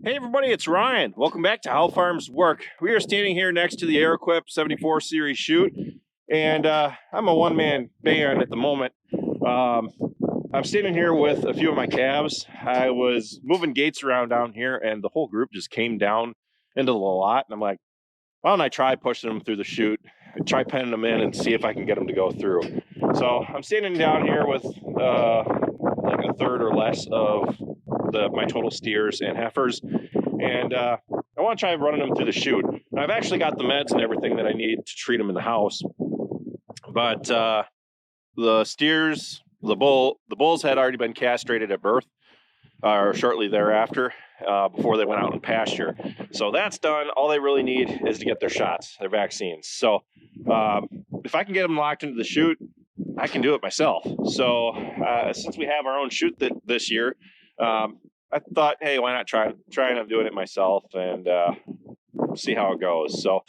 Hey everybody, it's Ryan. Welcome back to How Farms Work. We are standing here next to the Arrowquip 74 series chute, and I'm a one-man band at the moment. I'm standing here with a few of my calves. I was moving gates around down here, and the whole group just came down into the lot, and I'm like, why don't I try pushing them through the chute, try penning them in, and see if I can get them to go through. So I'm standing down here with like a third or less of my total steers and heifers, and I want to try running them through the chute. Now, I've actually got the meds and everything that I need to treat them in the house, but the steers, the bulls had already been castrated at birth or shortly thereafter, before they went out in pasture. So that's done. All they really need is to get their shots, their vaccines. So if I can get them locked into the chute, I can do it myself. So since we have our own chute this year, I thought, hey, why not try and doing it myself and see how it goes. So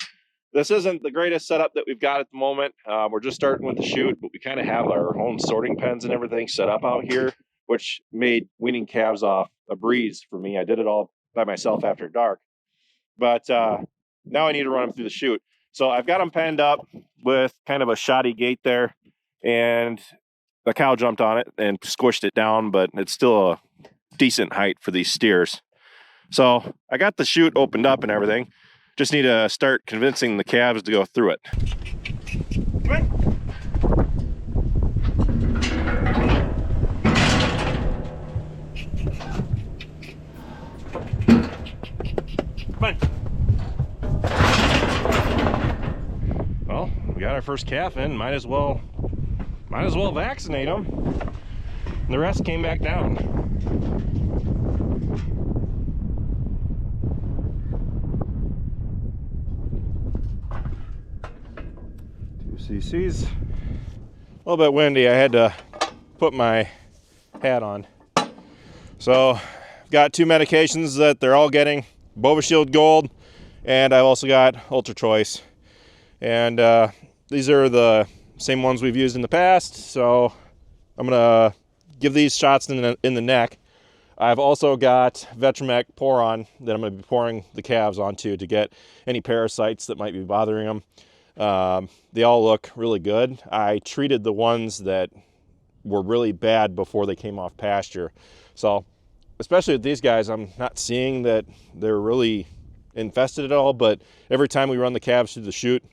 this isn't the greatest setup that we've got at the moment. We're just starting with the chute, but we kind of have our own sorting pens and everything set up out here, which made weaning calves off a breeze for me. I did it all by myself after dark. But now I need to run them through the chute. So I've got them penned up with kind of a shoddy gate there, and a cow jumped on it and squished it down, but it's still a decent height for these steers. So I got the chute opened up and everything. Just need to start convincing the calves to go through it. Come on. Come on. Well, we got our first calf in. Might as well vaccinate them. And the rest came back down. 2 cc's. A little bit windy. I had to put my hat on. So I've got 2 medications that they're all getting: Bovishield Gold, and I've also got Ultra Choice. And these are the same ones we've used in the past, so I'm gonna give these shots in the neck. I've also got Vetromec Pour-On that I'm going to be pouring the calves onto to get any parasites that might be bothering them. They all look really good. I treated the ones that were really bad before they came off pasture. So especially with these guys, I'm not seeing that they're really infested at all, but every time we run the calves through the chute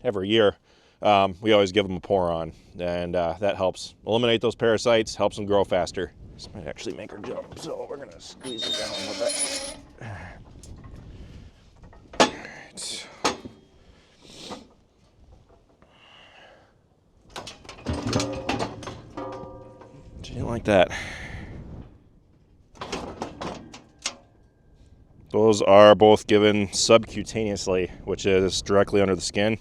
every year, we always give them a pour-on, and that helps eliminate those parasites, helps them grow faster. This might actually make her jump, so we're gonna squeeze it down a little bit. She didn't like that. Those are both given subcutaneously, which is directly under the skin.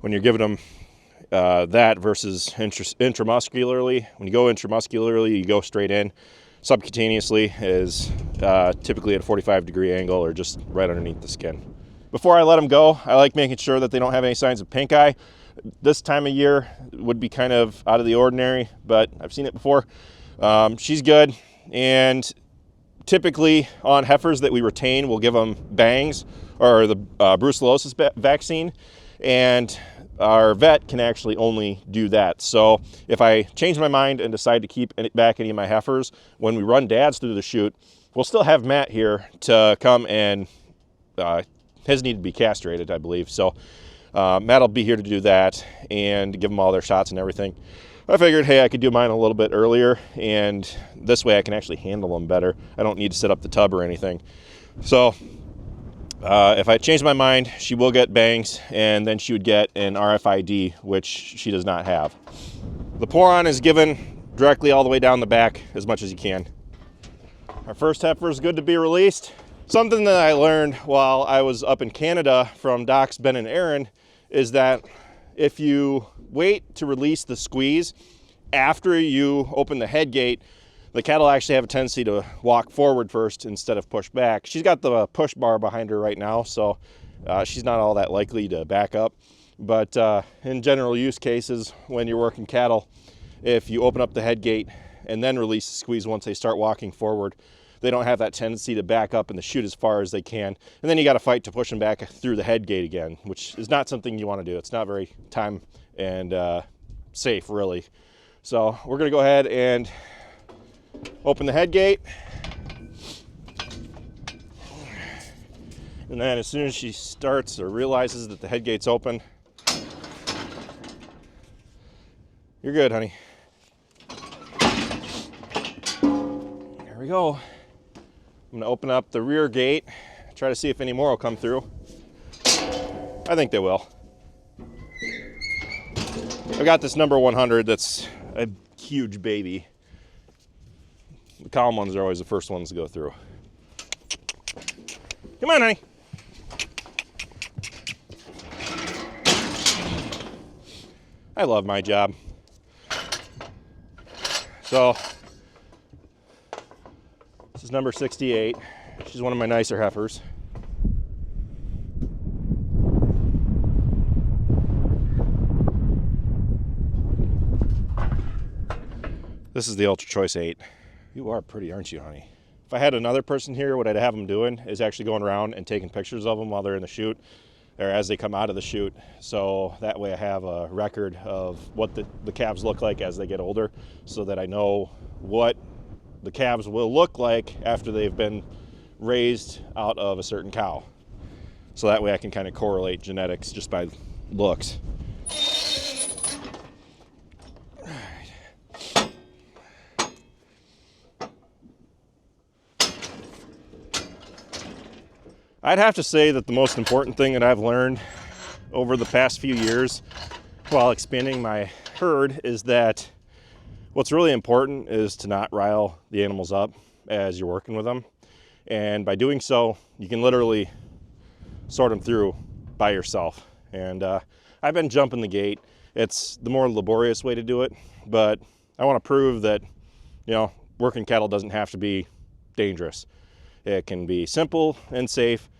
When you're giving them that versus intramuscularly, when you go intramuscularly, you go straight in. Subcutaneously is typically at a 45-degree angle or just right underneath the skin. Before I let them go, I like making sure that they don't have any signs of pink eye. This time of year would be kind of out of the ordinary, but I've seen it before. She's good, and typically on heifers that we retain, we'll give them bangs or the brucellosis vaccine, and our vet can actually only do that. So if I change my mind and decide to keep back any of my heifers, when we run dads through the chute, we'll still have Matt here to come, and his need to be castrated, I believe. So Matt will be here to do that and give them all their shots and everything. I figured, hey, I could do mine a little bit earlier, and this way I can actually handle them better. I don't need to set up the tub or anything. So if I change my mind, she will get bangs, and then she would get an RFID, which she does not have. The pour-on is given directly all the way down the back as much as you can. Our first heifer is good to be released. Something that I learned while I was up in Canada from Docs Ben and Aaron is that if you wait to release the squeeze after you open the head gate, the cattle actually have a tendency to walk forward first instead of push back. She's got the push bar behind her right now, so she's not all that likely to back up. But in general use cases, when you're working cattle, if you open up the head gate and then release the squeeze once they start walking forward, they don't have that tendency to back up in the chute as far as they can. And then you got to fight to push them back through the head gate again, which is not something you want to do. It's not very time and safe, really. So we're going to go ahead and open the head gate. And then as soon as she starts or realizes that the head gate's open, you're good, honey. There we go. I'm gonna open up the rear gate, try to see if any more will come through. I think they will. I got this number 100 that's a huge baby. The calm ones are always the first ones to go through. Come on, honey. I love my job. So, this is number 68. She's one of my nicer heifers. This is the Ultra Choice 8. You are pretty, aren't you, honey? If I had another person here, what I'd have them doing is actually going around and taking pictures of them while they're in the chute, or as they come out of the chute. So that way I have a record of what the calves look like as they get older, so that I know what the calves will look like after they've been raised out of a certain cow. So that way I can kind of correlate genetics just by looks. I'd have to say that the most important thing that I've learned over the past few years while expanding my herd is that what's really important is to not rile the animals up as you're working with them. And by doing so, you can literally sort them through by yourself. And I've been jumping the gate. It's the more laborious way to do it, but I want to prove that, you know, working cattle doesn't have to be dangerous. It can be simple and safe,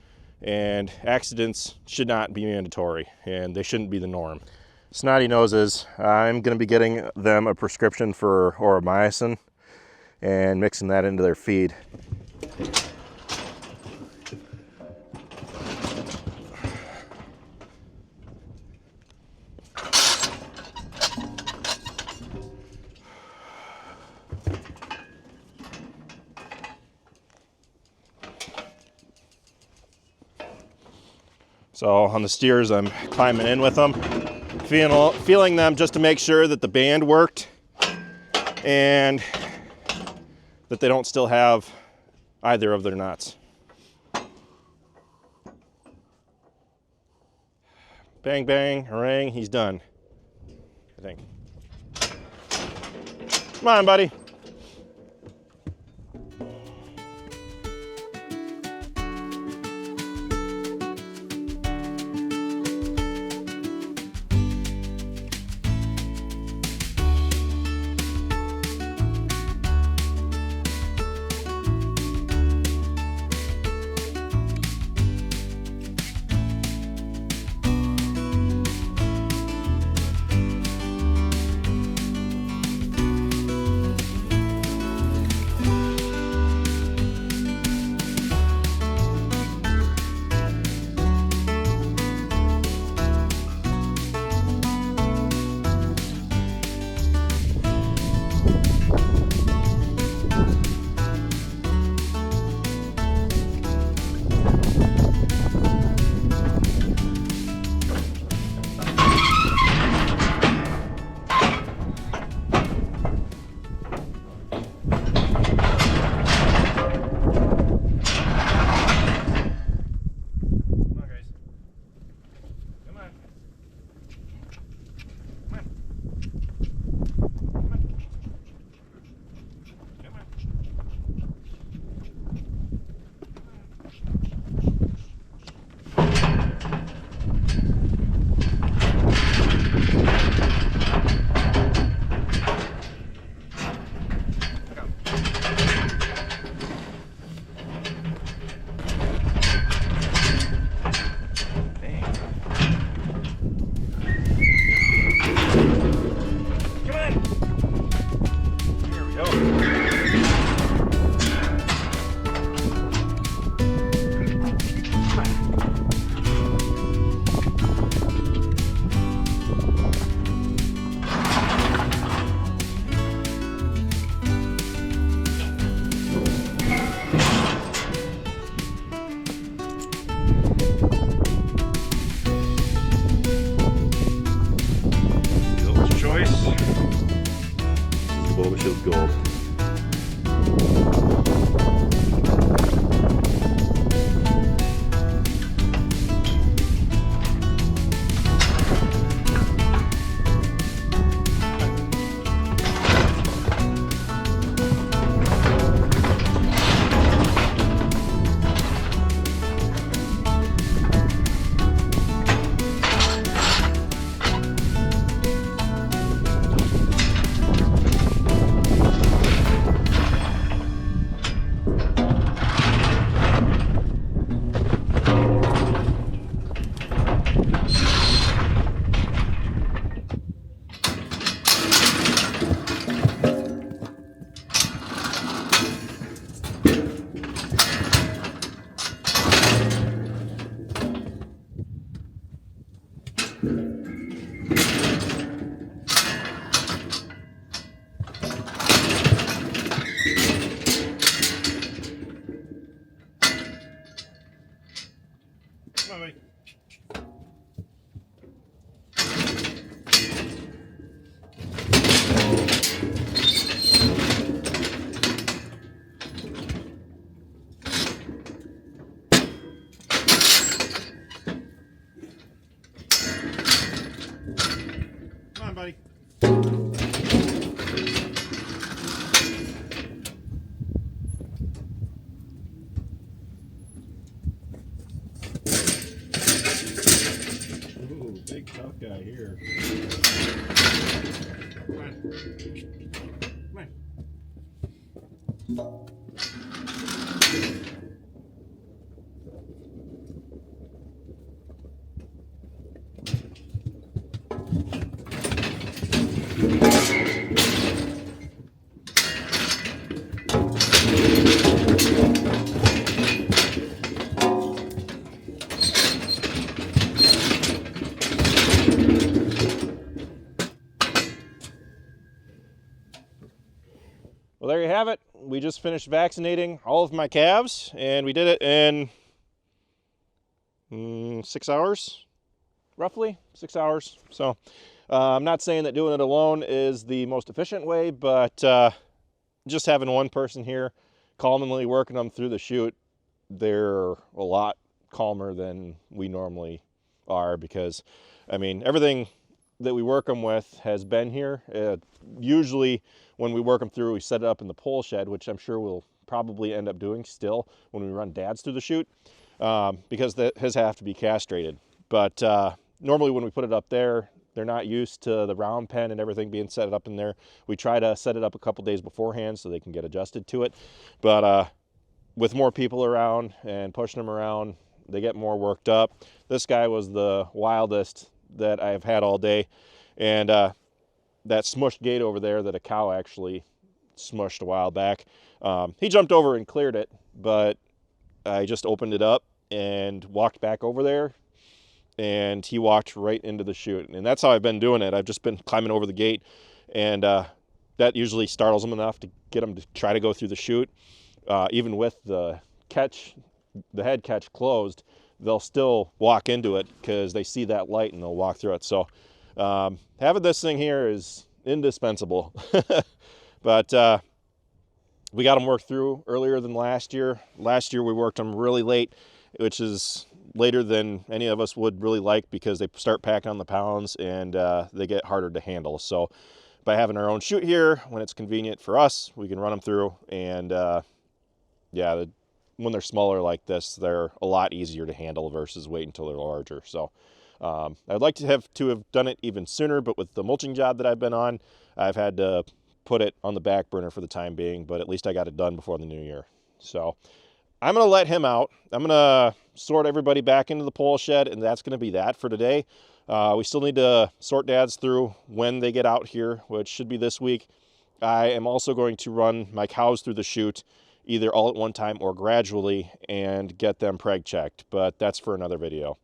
and accidents should not be mandatory, and they shouldn't be the norm. Snotty noses, I'm going to be getting them a prescription for auramycin and mixing that into their feed. So on the steers, I'm climbing in with them, feeling them just to make sure that the band worked and that they don't still have either of their nuts. Bang, bang, harangue, he's done, I think. Come on, buddy. Come on, buddy. Come on, buddy. Ooh, big tough guy here. Come on. Come on. Well, there you have it. We just finished vaccinating all of my calves, and we did it in 6 hours, roughly 6 hours. So I'm not saying that doing it alone is the most efficient way, but just having one person here calmly working them through the chute, they're a lot calmer than we normally are, because I mean, everything that we work them with has been here. Usually when we work them through, we set it up in the pole shed, which I'm sure we'll probably end up doing still when we run dads through the chute, because that has have to be castrated. But normally when we put it up there, they're not used to the round pen and everything being set up in there. We try to set it up a couple days beforehand so they can get adjusted to it. But with more people around and pushing them around, they get more worked up. This guy was the wildest that I've had all day. And that smushed gate over there that a cow actually smushed a while back, he jumped over and cleared it, but I just opened it up and walked back over there, and he walked right into the chute. And that's how I've been doing it. I've just been climbing over the gate, and that usually startles them enough to get them to try to go through the chute. Even with the head catch closed, they'll still walk into it because they see that light and they'll walk through it. So having this thing here is indispensable. But we got them worked through earlier than last year. Last year we worked them really late, which is later than any of us would really like, because they start packing on the pounds and they get harder to handle. So by having our own chute here, when it's convenient for us, we can run them through. And yeah, when they're smaller like this, they're a lot easier to handle versus wait until they're larger. So I'd like to have done it even sooner, but with the mulching job that I've been on, I've had to put it on the back burner for the time being, but at least I got it done before the new year. So I'm going to let him out. I'm going to sort everybody back into the pole shed, and that's going to be that for today. We still need to sort dads through when they get out here, which should be this week. I am also going to run my cows through the chute, either all at one time or gradually, and get them preg checked, but that's for another video.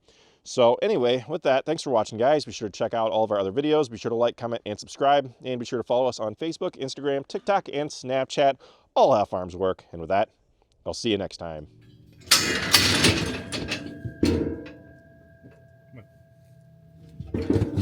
So anyway, with that, thanks for watching, guys. Be sure to check out all of our other videos. Be sure to like, comment, and subscribe, and be sure to follow us on Facebook, Instagram, TikTok, and Snapchat, all how farms work. And with that, I'll see you next time. Come on.